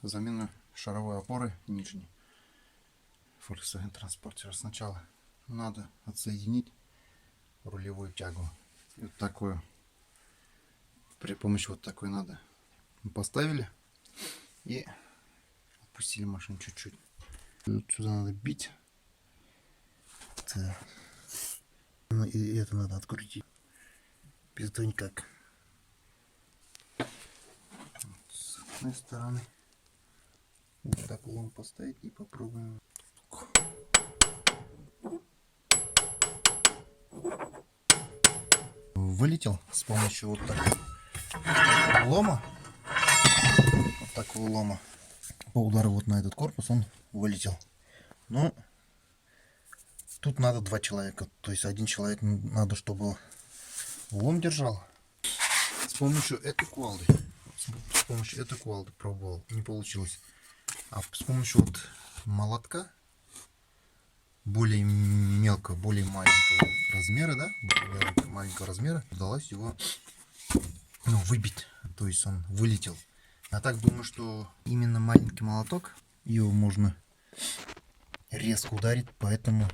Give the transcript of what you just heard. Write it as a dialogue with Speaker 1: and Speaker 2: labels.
Speaker 1: замену шаровой опоры нижней Volkswagen Transporter. Сначала надо отсоединить рулевую тягу. И вот такую, при помощи вот такой надо. Поставили и отпустили машину чуть-чуть. Вот сюда надо бить. Так. Ну и это надо открутить. Без этого никак. С одной стороны. Вот так лом поставить и попробуем. Вылетел с помощью вот такого лома. Вот такого лома. По удару вот на этот корпус он вылетел. Но тут надо два человека. То есть один человек надо, чтобы лом держал. С помощью этой кувалды. С помощью этой кувалды пробовал. Не получилось. А с помощью вот молотка более мелкого, более маленького размера, да, более маленького размера, удалось его выбить, то есть он вылетел. А так думаю, что именно маленький молоток, его можно резко ударить, поэтому